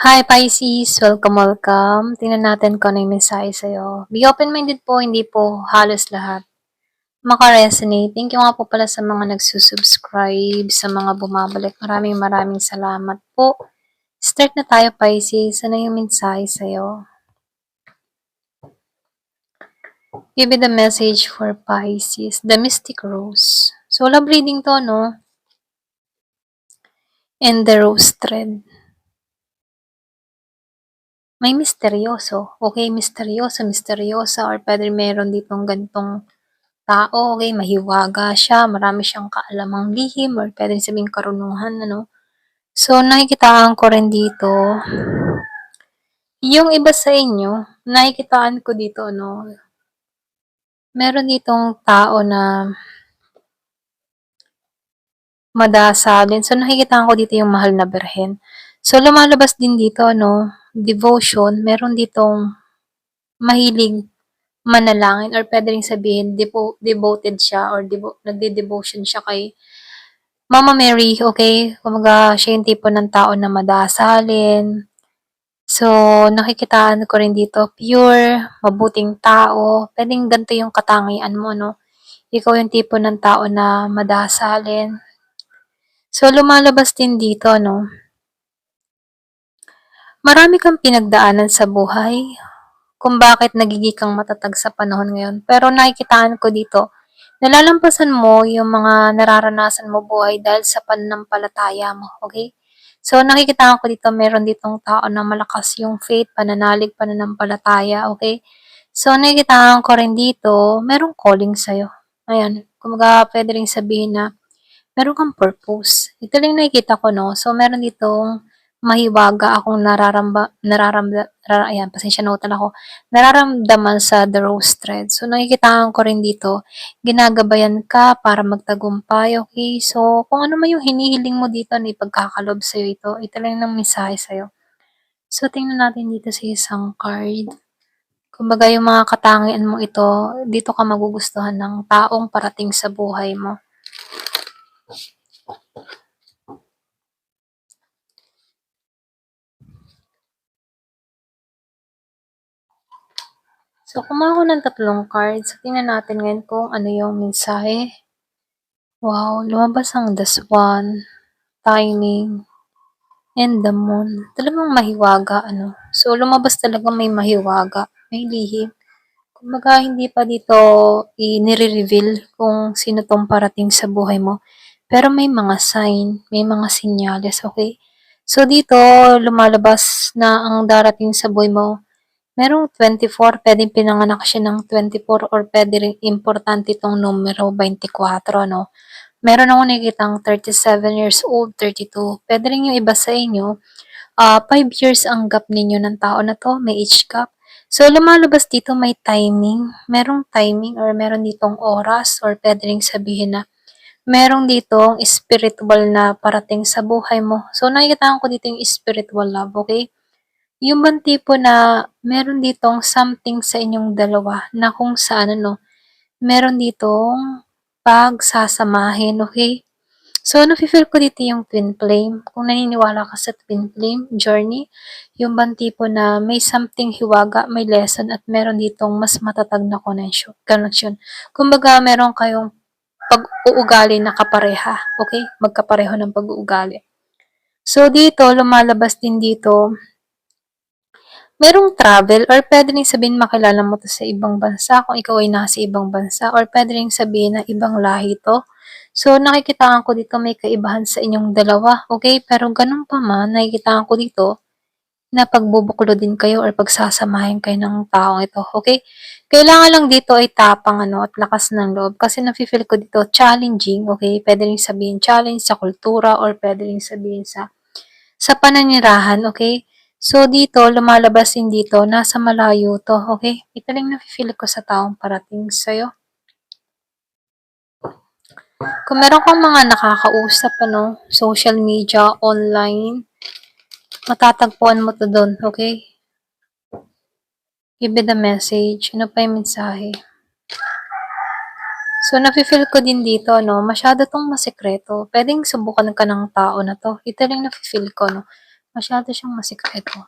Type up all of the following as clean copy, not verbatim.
Hi Pisces! Welcome, welcome. Tingnan natin kung ano yung mensahe sa'yo. Be open-minded po, hindi po halos lahat maka-resonate. Thank you nga po pala sa mga nagsusubscribe, sa mga bumabalik. Maraming maraming salamat po. Start na tayo Pisces. Ano yung mensahe sa'yo? Give me the message for Pisces. The Mystic Rose. So, love reading to, no? And the Rose Thread. May misteryoso. Okay, misteryoso, misteryosa, or pwede meron ditong gantong tao, okay, mahiwaga siya, marami siyang kaalamang lihim, or pwede sabing karunungan, ano. So, nakikitaan ko rin dito, yung iba sa inyo, nakikitaan ko dito, ano, meron ditong tao na madasalin. So, nakikitaan ko dito yung mahal na birhen. So, lumalabas din dito, ano, devotion, meron ditong mahilig manalangin, or pwede rin sabihin, devoted siya, or nagde-devotion siya kay Mama Mary, okay? Kumbaga, siya yung tipo ng tao na madasalin. So, nakikitaan ko rin dito, pure, mabuting tao. Pwedeng ganito yung katangian mo, no? Ikaw yung tipo ng tao na madasalin. So, lumalabas din dito, no? Marami kang pinagdaanan sa buhay kung bakit nagiging kang matatag sa panahon ngayon. Pero nakikitaan ko dito, nalalampasan mo yung mga nararanasan mo buhay dahil sa pananampalataya mo, okay? So, nakikitaan ko dito, meron ditong tao na malakas yung faith, pananalig, pananampalataya, okay? So, nakikitaan ko rin dito, merong calling sa'yo. Ayan, kumbaga, pwede rin sabihin na meron kang purpose. Ito lang nakikita ko, no? So, meron ditong mahiwaga akong ayan, pasensya na utal ako, nararamdaman sa The Rose Thread. So, nakikitaan ko rin dito, ginagabayan ka para magtagumpay, okay? So, kung ano man yung hinihiling mo dito, na ipagkakalob sa'yo ito lang ng mensahe sa'yo. So, tingnan natin dito sa isang card. Kumbaga, yung mga katangian mo ito, dito ka magugustuhan ng taong parating sa buhay mo. So, kumuha ko ng tatlong cards. So, tingnan natin ngayon kung ano yung mensahe. Wow, lumabas ang the swan, timing, and the moon. Talagang mahiwaga, ano. So, lumabas talaga may mahiwaga, may lihim. Kumbaga, hindi pa dito i-reveal kung sino tong parating sa buhay mo. Pero may mga sign, may mga sinyales, okay? So, dito, lumalabas na ang darating sa buhay mo. Merong 24, pwedeng pinanganak siya ng 24, or pwede rin importante itong numero 24, no? Meron akong nakikitang 37 years old, 32. Pwede rin yung iba sa inyo, 5 years ang gap ninyo ng tao na to, may age gap. So, lumalabas dito may timing. Merong timing, or meron ditong oras, or pwede rin sabihin na merong ditong spiritual na parating sa buhay mo. So, nakikita ko dito yung spiritual love, okay? Yung bang tipo na meron ditong something sa inyong dalawa na kung saan, ano, meron ditong pagsasamahin, okay? So, nafe-feel ko dito yung twin flame. Kung naniniwala ka sa twin flame journey, yung bang tipo na may something hiwaga, may lesson, at meron ditong mas matatag na connection. Kumbaga, meron kayong pag-uugali na kapareha, okay? Magkapareho ng pag-uugali. So, dito, lumalabas din dito, merong travel, or pwede rin sabihin makilala mo to sa ibang bansa kung ikaw ay nasa ibang bansa, or pwede rin sabihin na ibang lahi to. So, nakikitaan ko dito may kaibahan sa inyong dalawa, okay? Pero ganun pa man, nakikitaan ko dito na pagbubuklo din kayo or pagsasamahin kayo ng taong ito, okay? Kailangan lang dito ay tapang, ano, at lakas ng loob, kasi nafe-feel ko dito challenging, okay? Pwede rin sabihin challenge sa kultura, or pwede rin sabihin sa pananirahan, okay? So, dito, lumalabas din dito, nasa malayo to, okay? Ito lang nafe-feel ko sa taong parating sa'yo. Kung meron kang mga nakakausap, ano, social media, online, matatagpuan mo to doon, okay? Give me the message. Ano pa yung mensahe? So, nafe-feel ko din dito, no, masyado tong masekreto. Pwedeng subukan ka ng tao na to. Ito lang nafe-feel ko, no. Masyado siyang masikreto.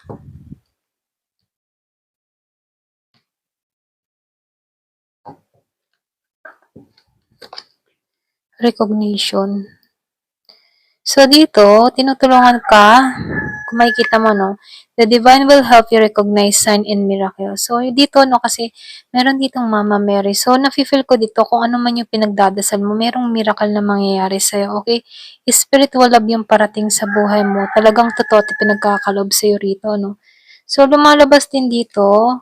Recognition. So, dito, tinutulungan ka, kung makikita mo, no, the divine will help you recognize sign and miracle. So, dito, no, kasi meron ditong Mama Mary. So, nafe-feel ko dito kung ano man yung pinagdadasal mo, merong miracle na mangyayari sa'yo, okay? Spiritual love yung parating sa buhay mo. Talagang totoo at pinagkakalob sa'yo rito, no? So, lumalabas din dito,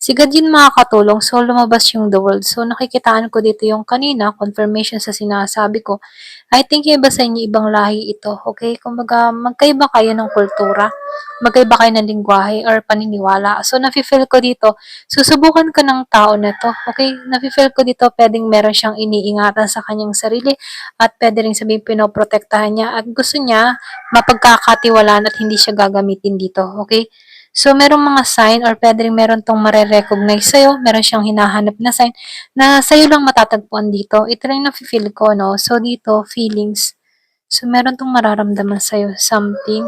si God yun makakatulong. So, lumabas yung the world. So, nakikitaan ko dito yung kanina, confirmation sa sinasabi ko. I think yung iba sa inyo, ibang lahi ito, okay? Kumbaga, magkaiba kayo ng kultura, magkaiba kayo ng lingwahe or paniniwala. So, nafe-feel ko dito, susubukan ka ng tao na to, okay? Nafe-feel ko dito, pwedeng meron siyang iniingatan sa kanyang sarili at pwede rin sabihin pinoprotektahan niya at gusto niya mapagkakatiwalaan at hindi siya gagamitin dito, okay? So, merong mga sign or pwede rin meron tong mare-recognize sa'yo, meron siyang hinahanap na sign na sa'yo lang matatagpuan dito. Ito lang yung nafe-feel ko, no? So, dito, feelings. So, meron tong mararamdaman sa'yo, something.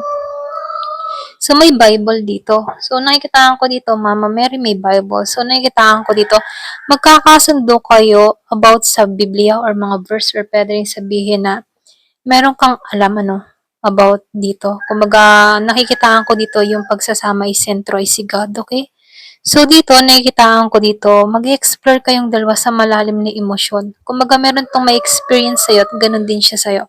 So, may Bible dito. So, nakikitaan ko dito, Mama Mary may Bible. So, nakikitaan ko dito, magkakasundo kayo about sa Biblia or mga verse or pwede rin sabihin na meron kang alam, about dito. Kumbaga, nakikitaan ko dito yung pagsasama is sentro ay si God, okay? So, dito, nakikitaan ko dito, mag-explore kayong dalawa sa malalim na emosyon. Kumbaga, meron tong may experience sa'yo at ganun din siya sa'yo.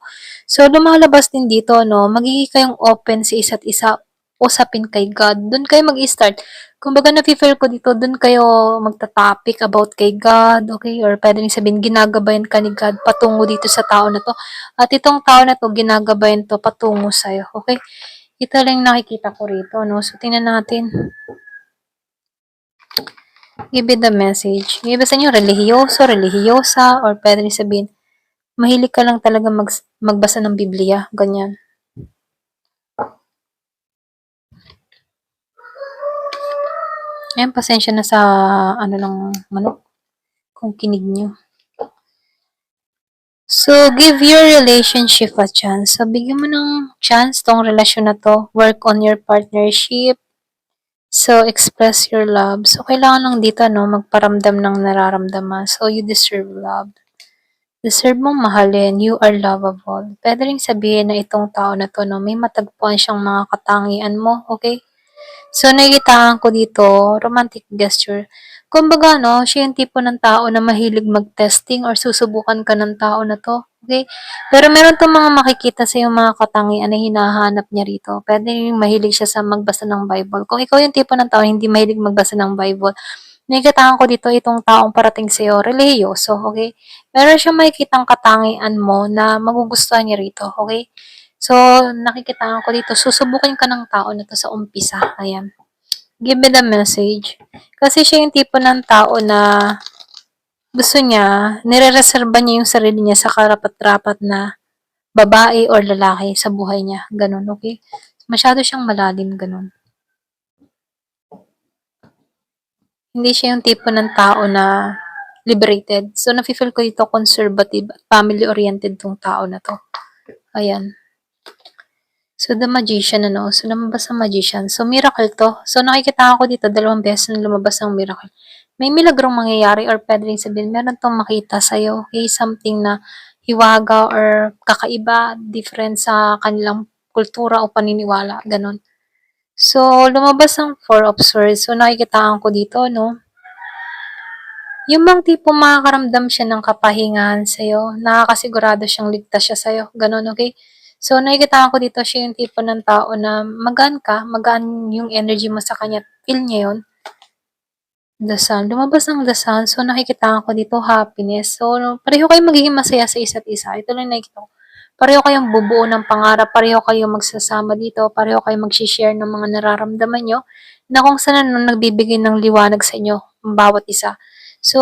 So, lumalabas din dito, no, magiging kayong open sa isa't isa, usapin kay God. Doon kayo mag-start. Kumbaga, nafe-feel ko dito, doon kayo magta-topic about kay God, okay? Or pwede rin sabihin, ginagabayan ka ni God patungo dito sa tao na to. At itong tao na to, ginagabayan to patungo sa'yo, okay? Ito lang yung nakikita ko rito, no? So, tingnan natin. Give it the message. Yung iba sa inyo, relihiyoso, relihiyosa, or pwede rin sabihin, mahilig ka lang talaga magbasa ng Biblia, ganyan. Ayan, pasensya na sa, lang, manok, kung kinig nyo. So, give your relationship a chance. So, bigyan mo ng chance tong relasyon na to. Work on your partnership. So, express your love. So, kailangan lang dito, no, magparamdam ng nararamdaman. So, you deserve love. Deserve mong mahalin, you are lovable. Pwede rin sabihin na itong tao na to, no, may matagpuan siyang mga katangian mo, okay? So, nakikitaan ko dito, romantic gesture. Kumbaga, no, siya yung tipo ng tao na mahilig mag-testing or susubukan ka ng tao na to, okay? Pero meron tong mga makikita sa yung mga katangian na hinahanap niya rito. Pwede rin mahilig siya sa magbasa ng Bible. Kung ikaw yung tipo ng tao na hindi mahilig magbasa ng Bible, nakikitaan ko dito itong taong parating sa'yo, relihiyoso, okay? Meron siyang makikitang katangian mo na magugustuhan niya rito, okay? So, nakikitaan ko dito, susubukin ka ng tao na to sa umpisa. Ayan. Give me the message. Kasi siya yung tipo ng tao na gusto niya, nire-reserva niya yung sarili niya sa karapat-rapat na babae or lalaki sa buhay niya. Ganun, okay? Masyado siyang malalim, ganun. Hindi siya yung tipo ng tao na liberated. So, nafe-feel ko dito conservative at family-oriented tong tao na to. Ayan. So, the magician, So, lumabas ang magician. So, miracle to. So, nakikita ko dito, 2 beses na lumabas ang miracle. May milagrong mangyayari or pwede rin sabihin, meron tong makita sa'yo. Okay, something na hiwaga or kakaiba, different sa kanilang kultura o paniniwala. Ganon. So, lumabas ang 4 of Swords. So, nakikitaan ko dito, no? Yung bang tipo makakaramdam siya ng kapahingahan sa'yo, nakakasigurado siyang ligtas siya sa'yo, ganun, okay? So, nakikita ko dito siya yung tipo ng tao na magaan ka, magaan yung energy mo sa kanya, feel niya yun. The Sun, lumabas ang The Sun, so nakikita ko dito happiness. So, pareho kayong magiging masaya sa isa't isa. Ito lang nakikita ko. Pareho kayong bubuo ng pangarap, pareho kayong magsasama dito, pareho kayong mag-share ng mga nararamdaman nyo, na kung saan nagbibigay ng liwanag sa inyo, ang bawat isa. So,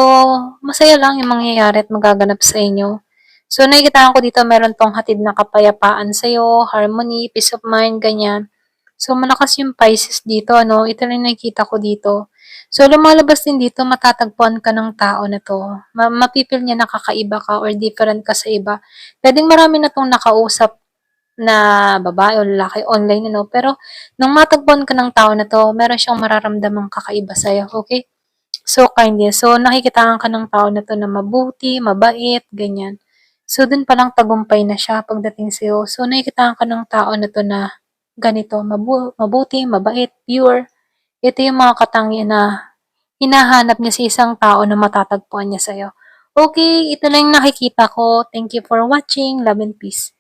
masaya lang yung mangyayari at magaganap sa inyo. So, nakikita ko dito meron tong hatid na kapayapaan sa'yo, harmony, peace of mind, ganyan. So, malakas yung Pisces dito, Ito lang nakikita ko dito. So, lumalabas din dito, matatagpuan ka ng tao na to. Mapipil niya na kakaiba ka or different ka sa iba. Pwedeng marami na tong nakausap na babae o lalaki online ano, pero nung matagpuan ka ng tao na 'to, meron siyang mararamdamang kakaiba sa'yo, okay? So, kindness. So, nakikitaan ka ng tao na 'to na mabuti, mabait, ganyan. So, dun palang tagumpay na siya pagdating sa'yo. So, nakikitaan ka ng tao na 'to na ganito, mabuti, mabait, pure. Ito yung mga katangian na hinahanap niya sa isang tao na matatagpuan niya sa'yo. Okay, ito lang yung nakikita ko. Thank you for watching. Love and peace.